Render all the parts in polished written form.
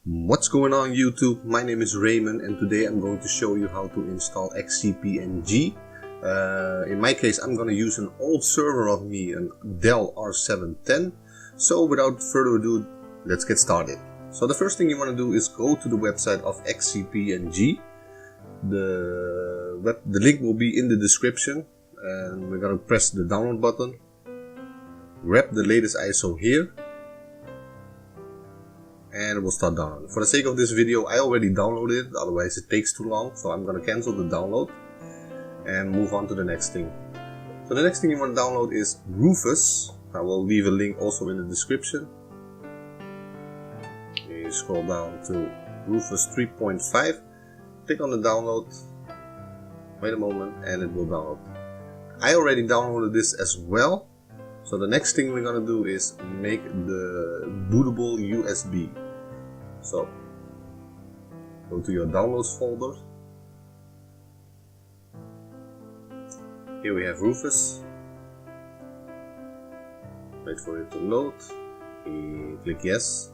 What's going on YouTube? My name is Raymon and today I'm going to show you how to install XCP-NG. In my case I'm going to use an old server of me, a Dell R710. So without further ado, let's get started. So the first thing you want to do is go to the website of XCP-NG. The link will be in the description, and we're going to press the download button. Grab the latest ISO here. And we'll start downloading. For the sake of this video, I already downloaded it, otherwise it takes too long. So I'm going to cancel the download and move on to the next thing. So the next thing you want to download is Rufus. I will leave a link also in the description. You scroll down to Rufus 3.5. Click on the download. Wait a moment and it will download. I already downloaded this as well. So the next thing we're going to do is make the bootable USB. So go to your downloads folder. Here we have Rufus. Wait for it to load. Click yes.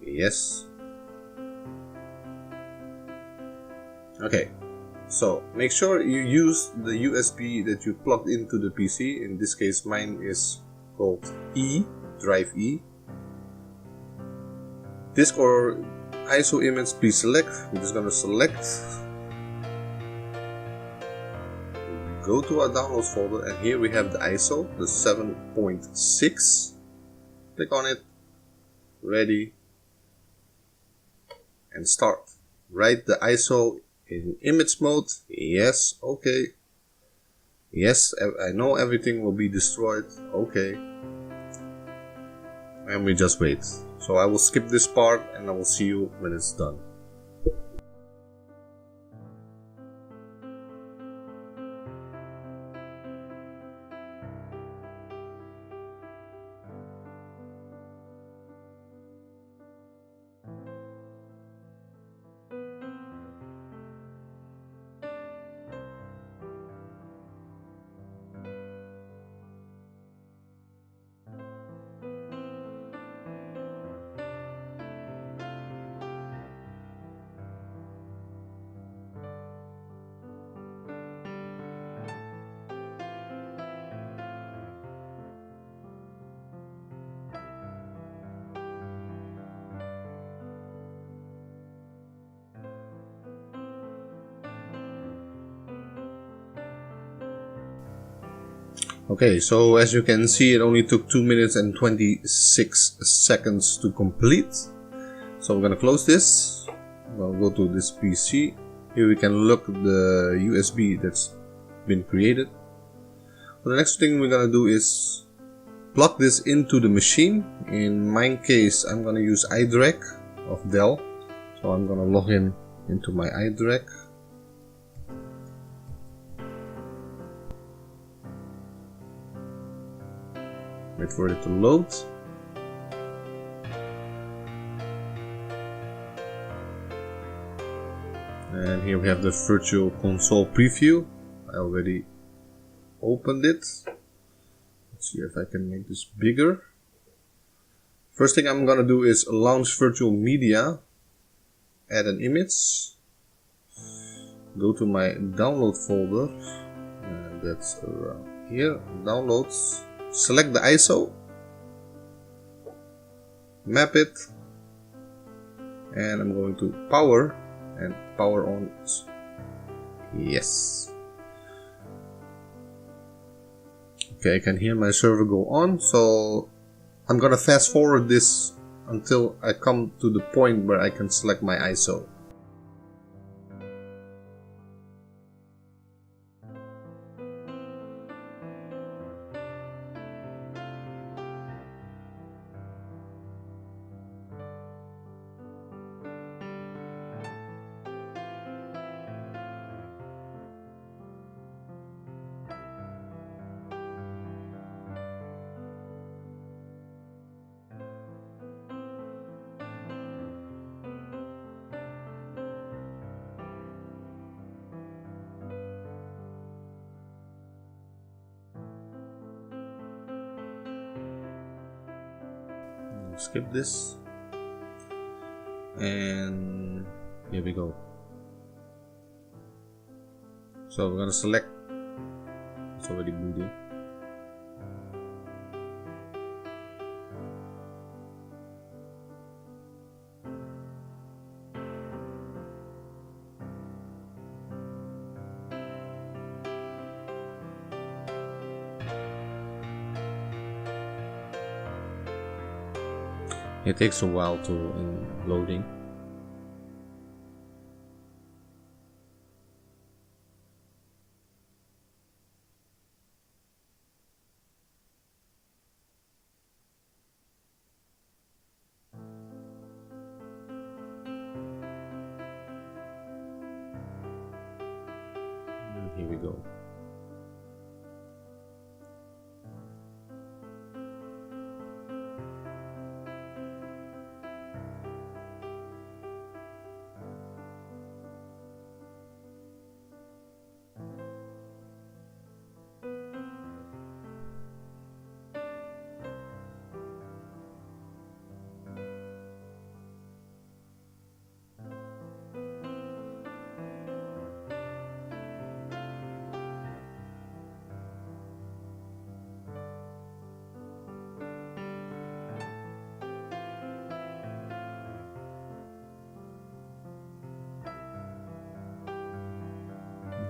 Yes. Okay. So make sure you use the USB that you plugged into the PC. In this case mine is called drive E. Disk or ISO image, please select. We're just going to select. Go to our downloads folder and here we have the ISO, the 7.6. Click on it. Ready. And start. Write the ISO in image mode. Yes. Okay. Yes, I know everything will be destroyed. Okay. And we just wait. So I will skip this part and I will see you when it's done. Okay, so as you can see, it only took 2 minutes and 26 seconds to complete. So we're gonna close this. We'll go to this PC. Here we can look at the USB that's been created. So the next thing we're gonna do is plug this into the machine. In my case, I'm gonna use IDRAC of Dell. So I'm gonna log in into my IDRAC. Wait for it to load. And here we have the virtual console preview. I already opened it. Let's see if I can make this bigger. First thing I'm gonna do is launch virtual media. Add an image. Go to my download folder. And that's around here. Downloads. Select the ISO, map it, and I'm going to power and power on. Yes. Okay, I can hear my server go on, so I'm gonna fast forward this until I come to the point where I can select my ISO. skip this, and here we go. So we're gonna select, it's already booting. It takes a while to in loading. And here we go.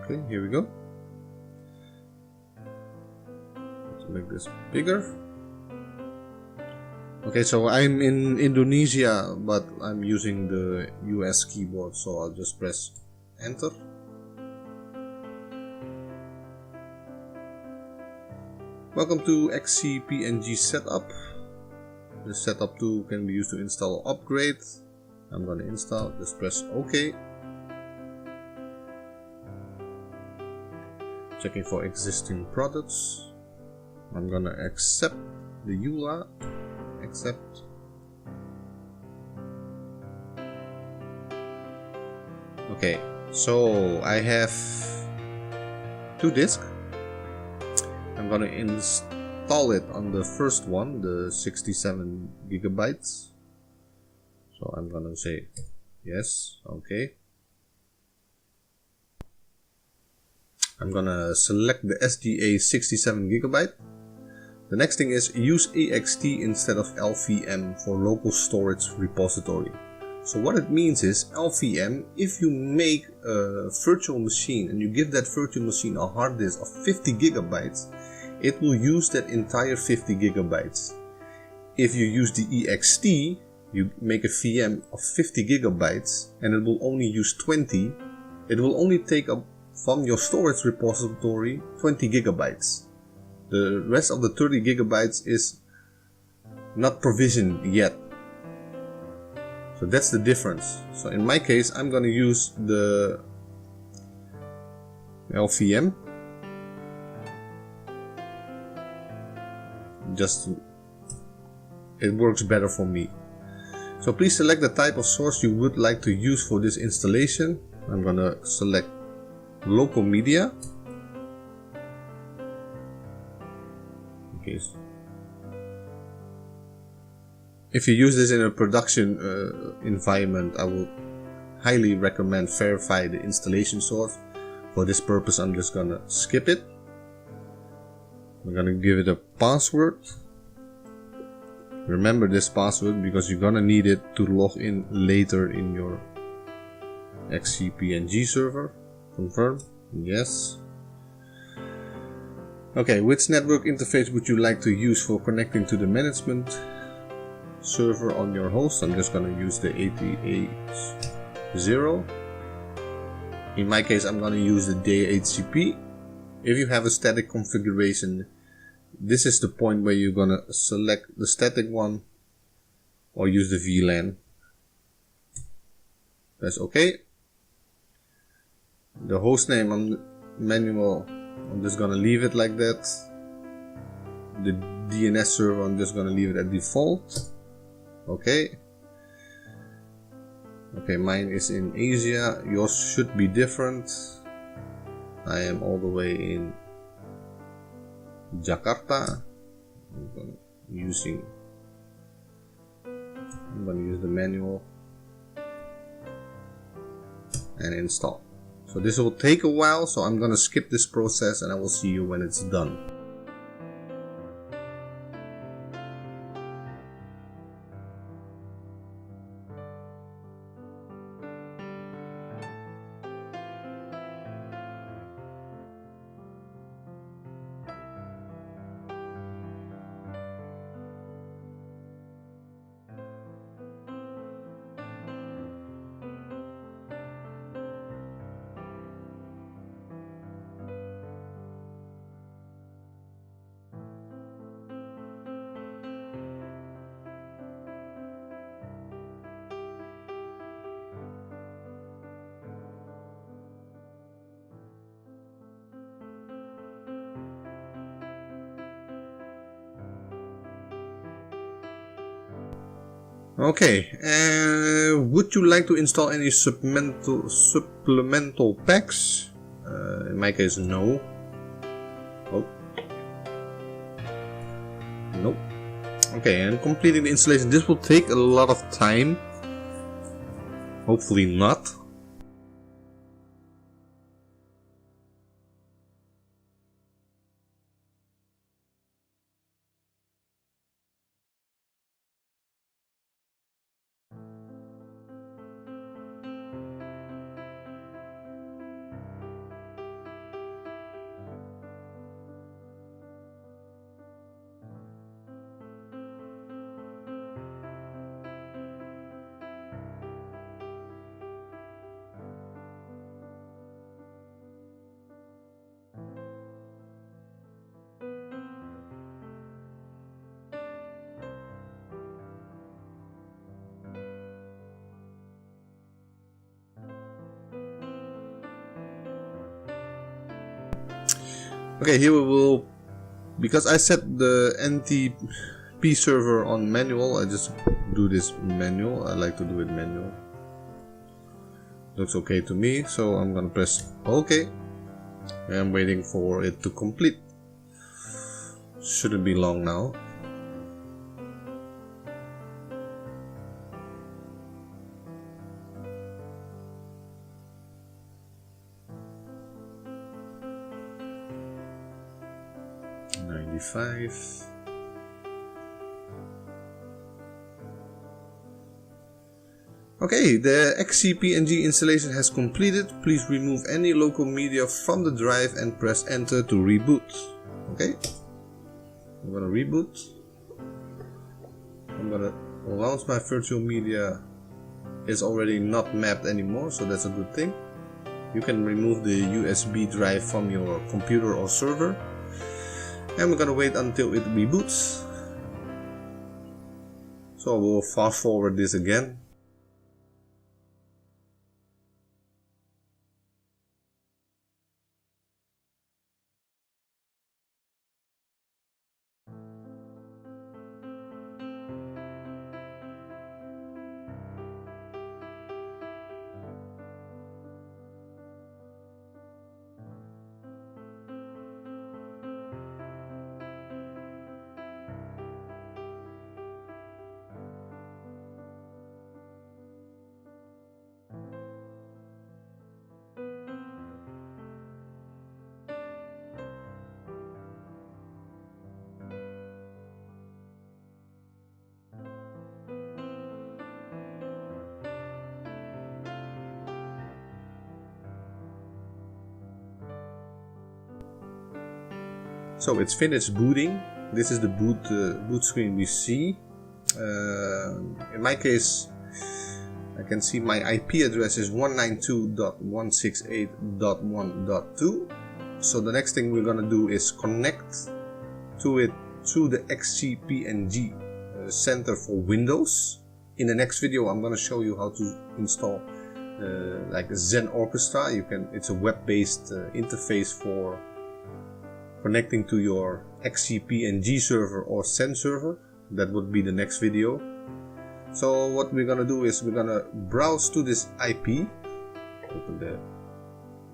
Okay, here we go. Let's make this bigger. Okay, so I'm in Indonesia, but I'm using the US keyboard, so I'll just press enter. Welcome to XCP-NG setup. This setup tool can be used to install or upgrade. I'm gonna install, just press OK. Checking for existing products. I'm gonna accept the EULA. Accept. Okay, so I have 2 disks. I'm gonna install it on the first one, the 67 gigabytes. So I'm gonna say yes, okay. I'm gonna select the SDA 67 gigabyte. The next thing is use AXT instead of LVM for local storage repository. So what it means is LVM, if you make a virtual machine and you give that virtual machine a hard disk of 50 gigabytes, it will use that entire 50 gigabytes. If you use the EXT, you make a VM of 50 gigabytes and it will only use 20, it will only take up from your storage repository 20 gigabytes. The rest of the 30 gigabytes is not provisioned yet. So that's the difference. So in my case, I'm gonna use the LVM. It works better for me. So please select the type of source you would like to use for this installation. I'm gonna select local media. Okay. If you use this in a production environment, I would highly recommend verify the installation source. For this purpose, I'm just gonna skip it. I'm gonna give it a password. Remember this password because you're gonna need it to log in later in your XCP-NG server. Confirm. Yes. Okay, which network interface would you like to use for connecting to the management server on your host? I'm just gonna use the 80H0. In my case, I'm gonna use the DHCP. If you have a static configuration, this is the point where you're gonna select the static one or use the VLAN. Press OK. The hostname on manual, I'm just gonna leave it like that. The DNS server, I'm just gonna leave it at default. Okay. Okay, mine is in Asia. Yours should be different. I am all the way in Jakarta. I'm using I'm going to use the manual and install. So this will take a while, so I'm going to skip this process and I will see you when it's done. Okay, would you like to install any supplemental packs? In my case, no. Oh. Nope. Okay, and completing the installation. This will take a lot of time. Hopefully not. Okay, here we will, because I set the NTP server on manual, I just do this manual. I like to do it manual. Looks okay to me, so I'm gonna press OK. And I'm waiting for it to complete. Shouldn't be long now. Okay, the XCP-NG installation has completed. Please remove any local media from the drive and press enter to reboot. Okay, I'm gonna reboot. I'm gonna launch my virtual media. It's already not mapped anymore, so that's a good thing. You can remove the USB drive from your computer or server. And we're gonna wait until it reboots. So we'll fast forward this again. So it's finished booting. This is the boot screen we see. In my case, I can see my IP address is 192.168.1.2. So the next thing we're gonna do is connect to it through the XCP-NG Center for Windows. In the next video, I'm gonna show you how to install like Zen Orchestra. It's a web-based interface for connecting to your XCP-NG server or Zen server. That would be the next video. So what we're gonna do is we're gonna browse to this IP. Open the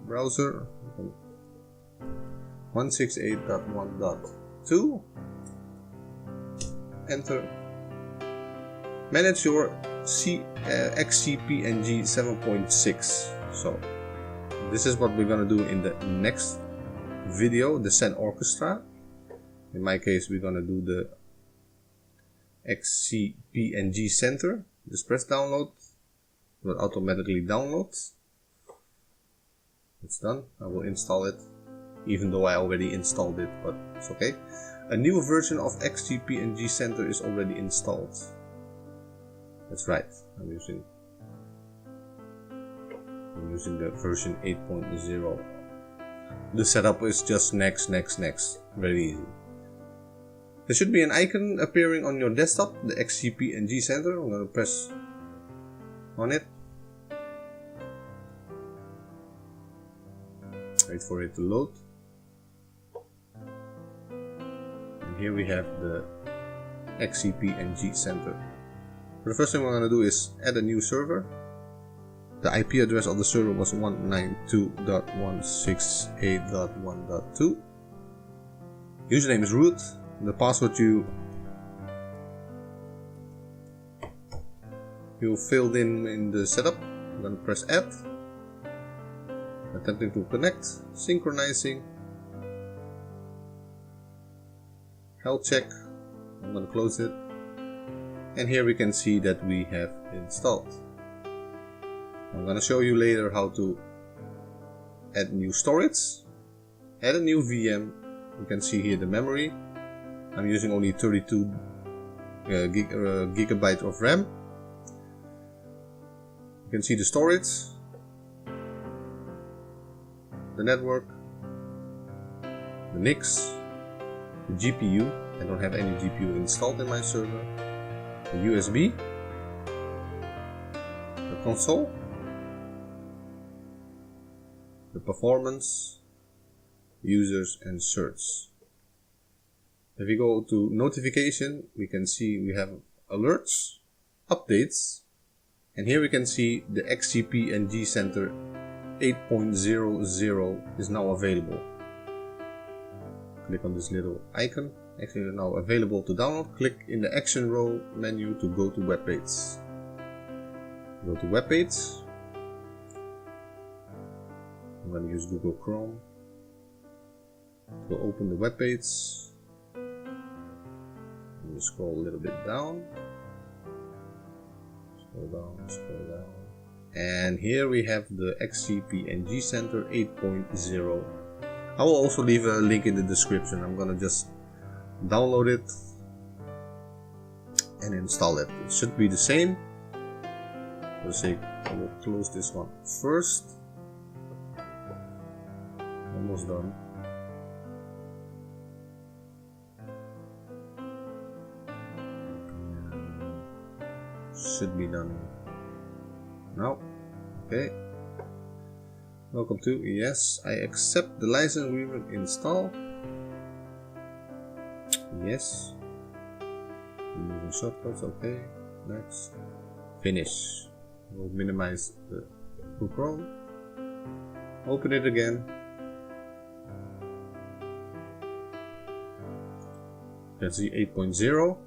browser. 168.1.2. Enter. manage your XCP-NG 7.6. So this is what we're gonna do in the next video, the Zen Orchestra. In my case, we're gonna do the XCP-NG Center. Just press download. It will automatically download. It's done. I will install it, even though I already installed it, but it's okay. A new version of XCP-NG Center is already installed. That's right. I'm using the version 8.0. The setup is just next. Very easy. There should be an icon appearing on your desktop, the XCP-NG Center. I'm going to press on it. Wait for it to load. And here we have the XCP-NG Center. The first thing we're going to do is add a new server. The IP address of the server was 192.168.1.2. Username is root. The password you filled in the setup. I'm going to press add. Attempting to connect, synchronizing, health check. I'm going to close it. And here we can see that we have installed. I'm going to show you later how to add new storage, add a new VM. You can see here the memory. I'm using only 32 gigabyte of RAM. You can see the storage, the network, the NICs, the GPU. I don't have any GPU installed in my server. The USB, the console, the performance, users and certs. If we go to notification, we can see we have alerts, updates, and here we can see the XCP-NG Center 8.00 is now available. Click on this little icon. Actually now available to download. Click in the action row menu to go to web page. Go to web page. I'm going to use Google Chrome to open the web page. You scroll a little bit down. Scroll down. And here we have the XCP-NG Center 8.0. I will also leave a link in the description. I'm gonna just download it and install it. It should be the same. For the sake, I will close this one first. Almost done. Should be done now. Okay. Welcome to, yes, I accept the license agreement. Install. Yes. Removing shortcuts. Okay. Next. Finish. We'll minimize the Google Chrome. Open it again. That's the 8.0.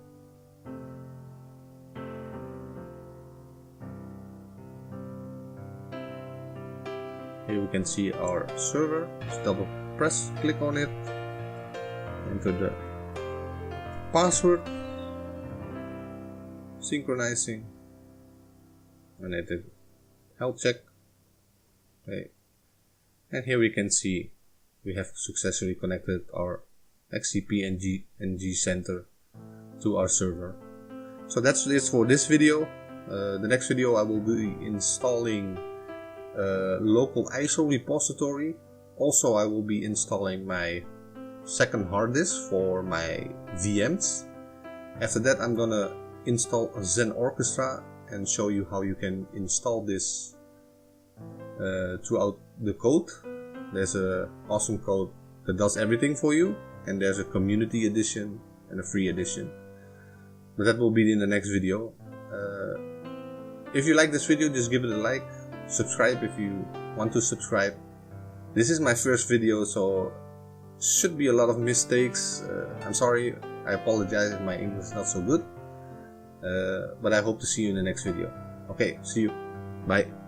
Here we can see our server. Just double press, click on it, enter the password, synchronizing, and enter health check. Okay. And here we can see we have successfully connected our XCP-NG Center to our server. So that's it for this video. The next video I will be installing local ISO repository. Also, I will be installing my second hard disk for my VMs. After that, I'm gonna install a Zen Orchestra and show you how you can install this throughout the code. There's a awesome code that does everything for you, and there's a community edition and a free edition. But that will be in the next video. If you like this video, just give it a like. Subscribe if you want to subscribe. This is my first video, so should be a lot of mistakes. I'm sorry, I apologize if my English is not so good. But I hope to see you in the next video. Okay, see you. Bye.